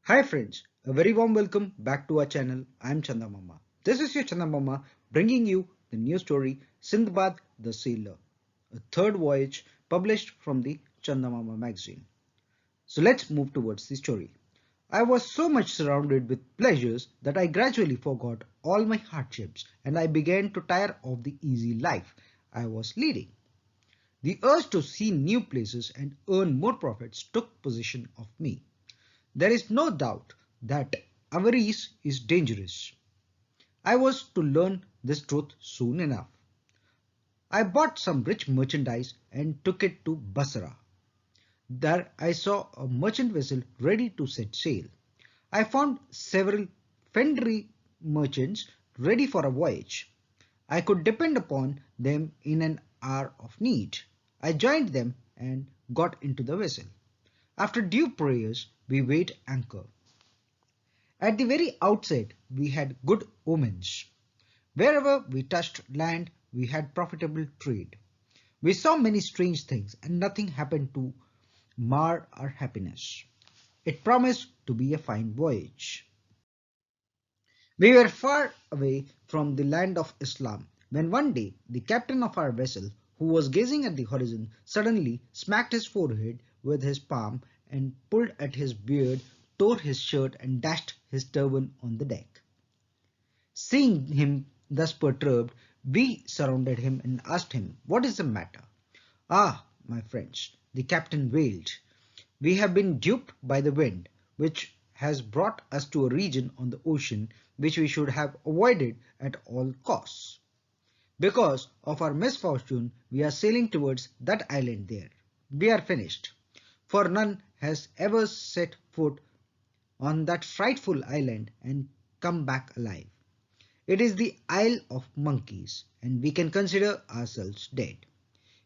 Hi friends, a very warm welcome back to our channel. I'm Chanda Mama. This is your Chanda Mama bringing you the new story Sindbad the Sailor, a third voyage published from the Chanda Mama magazine. So let's move towards the story. I was so much surrounded with pleasures that I gradually forgot all my hardships and I began to tire of the easy life I was leading. The urge to see new places and earn more profits took possession of me. There is no doubt that avarice is dangerous. I was to learn this truth soon enough. I bought some rich merchandise and took it to Basra. There I saw a merchant vessel ready to set sail. I found several friendly merchants ready for a voyage. I could depend upon them in an hour of need. I joined them and got into the vessel. After due prayers, we weighed anchor. At the very outset, we had good omens. Wherever we touched land, we had profitable trade. We saw many strange things and nothing happened to mar our happiness. It promised to be a fine voyage. We were far away from the land of Islam when one day the captain of our vessel, who was gazing at the horizon, suddenly smacked his forehead with his palm and pulled at his beard, tore his shirt and dashed his turban on the deck. Seeing him thus perturbed, we surrounded him and asked him, "What is the matter?" "Ah, my friends," the captain wailed, "we have been duped by the wind, which has brought us to a region on the ocean which we should have avoided at all costs. Because of our misfortune, we are sailing towards that island there. We are finished, for none has ever set foot on that frightful island and come back alive. It is the Isle of Monkeys, and we can consider ourselves dead."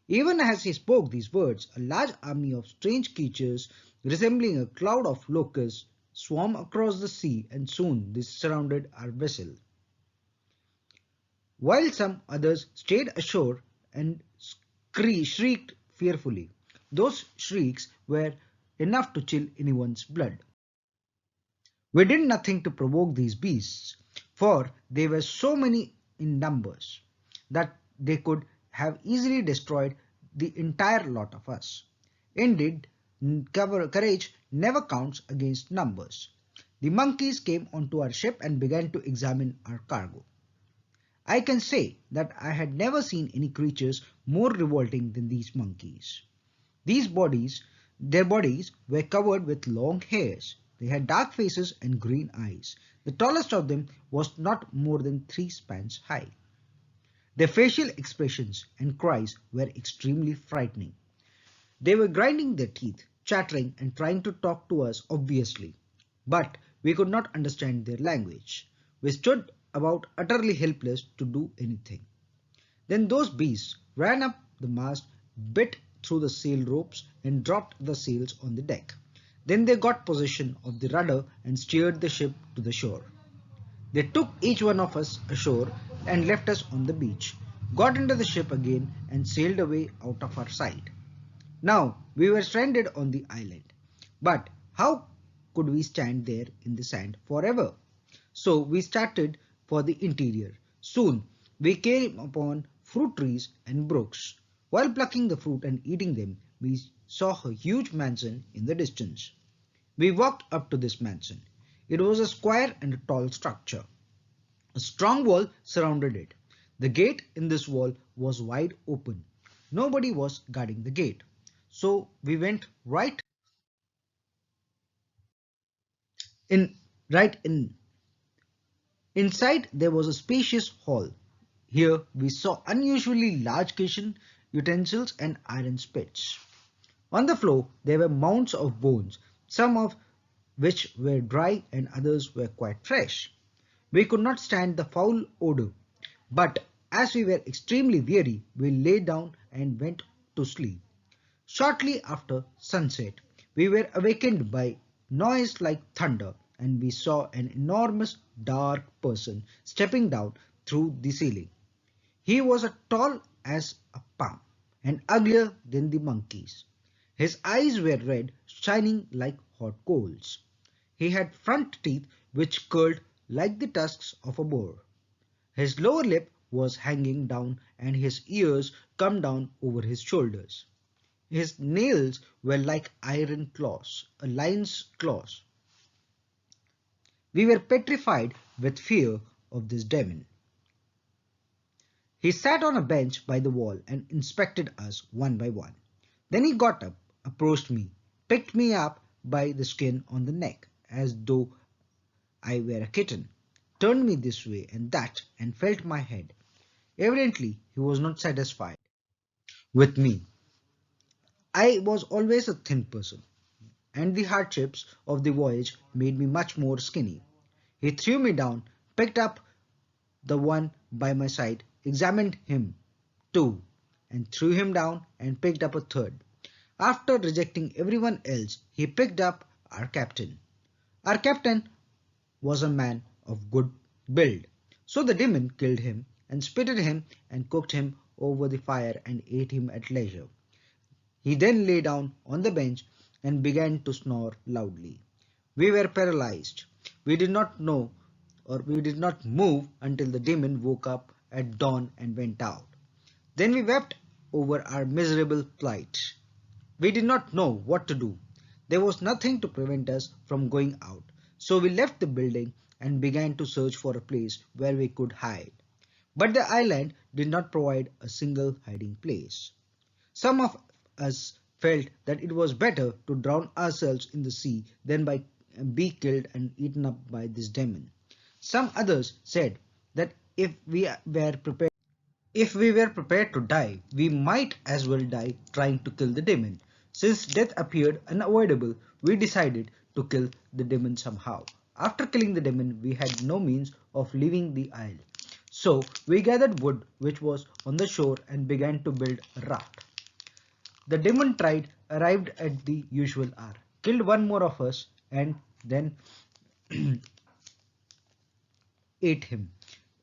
Even as he spoke these words, a large army of strange creatures resembling a cloud of locusts swarmed across the sea and soon they surrounded our vessel, while some others stayed ashore and shrieked fearfully. Those shrieks were enough to chill anyone's blood. We did nothing to provoke these beasts, for they were so many in numbers that they could have easily destroyed the entire lot of us. Indeed, courage never counts against numbers. The monkeys came onto our ship and began to examine our cargo. I can say that I had never seen any creatures more revolting than these monkeys. These bodies, their bodies were covered with long hairs. They had dark faces and green eyes. The tallest of them was not more than 3 spans high. Their facial expressions and cries were extremely frightening. They were grinding their teeth, chattering and trying to talk to us obviously, but we could not understand their language. We stood about utterly helpless to do anything. Then those beasts ran up the mast, bit through the sail ropes and dropped the sails on the deck. Then they got possession of the rudder and steered the ship to the shore. They took each one of us ashore and left us on the beach, got into the ship again and sailed away out of our sight. Now we were stranded on the island, but how could we stand there in the sand forever? So we started for the interior. Soon we came upon fruit trees and brooks. While plucking the fruit and eating them, we saw a huge mansion in the distance. We walked up to this mansion. It was a square and a tall structure. A strong wall surrounded it. The gate in this wall was wide open. Nobody was guarding the gate. So we went in right in. Inside there was a spacious hall. Here we saw unusually large kitchen utensils and iron spits. On the floor there were mounds of bones, some of which were dry and others were quite fresh. We could not stand the foul odor, but as we were extremely weary, we lay down and went to sleep. Shortly after sunset, we were awakened by noise like thunder, and we saw an enormous dark person stepping down through the ceiling. He was as tall as a palm and uglier than the monkeys. His eyes were red, shining like hot coals. He had front teeth which curled like the tusks of a boar. His lower lip was hanging down and his ears come down over his shoulders. His nails were like iron claws, a lion's claws. We were petrified with fear of this demon. He sat on a bench by the wall and inspected us one by one. Then he got up, approached me, picked me up by the skin on the neck, as though I were a kitten, turned me this way and that, and felt my head. Evidently, he was not satisfied with me. I was always a thin person, and the hardships of the voyage made me much more skinny. He threw me down, picked up the one by my side, examined him too, and threw him down and picked up a third. After rejecting everyone else, he picked up our captain. Our captain was a man of good build. So the demon killed him and spitted him and cooked him over the fire and ate him at leisure. He then lay down on the bench and began to snore loudly. We were paralyzed. We did not know or we did not move until the demon woke up at dawn and went out. Then we wept over our miserable plight. We did not know what to do. There was nothing to prevent us from going out, so we left the building and began to search for a place where we could hide. But the island did not provide a single hiding place. Some of us felt that it was better to drown ourselves in the sea than be killed and eaten up by this demon. Some others said that if we were prepared to die, we might as well die trying to kill the demon. Since death appeared unavoidable, we decided to kill the demon somehow. After killing the demon, we had no means of leaving the isle. So we gathered wood which was on the shore and began to build a raft. The demon arrived at the usual hour, killed one more of us, and then ate him.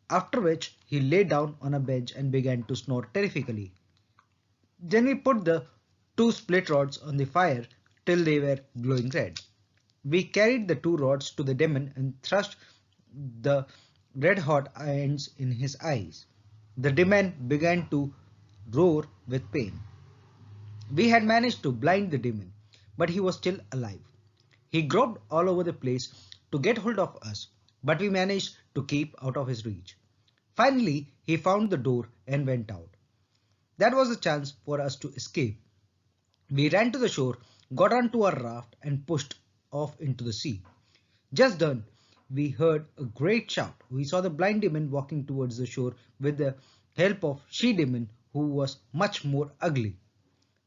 After which he lay down on a bench and began to snore terrifically. Then we put the two split rods on the fire till they were glowing red. We carried the two rods to the demon and thrust the red-hot irons in his eyes. The demon began to roar with pain. We had managed to blind the demon, but he was still alive. He groped all over the place to get hold of us, but we managed to keep out of his reach. Finally, he found the door and went out. That was the chance for us to escape. We ran to the shore, got onto our raft and pushed off into the sea. Just then, we heard a great shout. We saw the blind demon walking towards the shore with the help of she-demon who was much more ugly.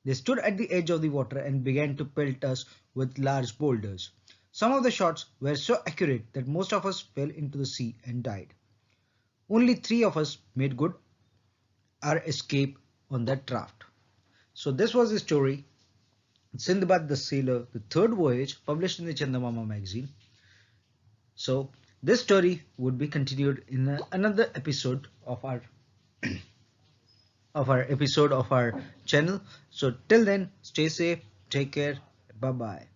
They stood at the edge of the water and began to pelt us with large boulders. Some of the shots were so accurate that most of us fell into the sea and died. Only 3 of us made good our escape on that raft. So this was the story, Sindbad the Sailor, the third voyage, published in the Chandamama magazine. So this story would be continued in another episode of our channel. So till then, stay safe, take care, bye bye.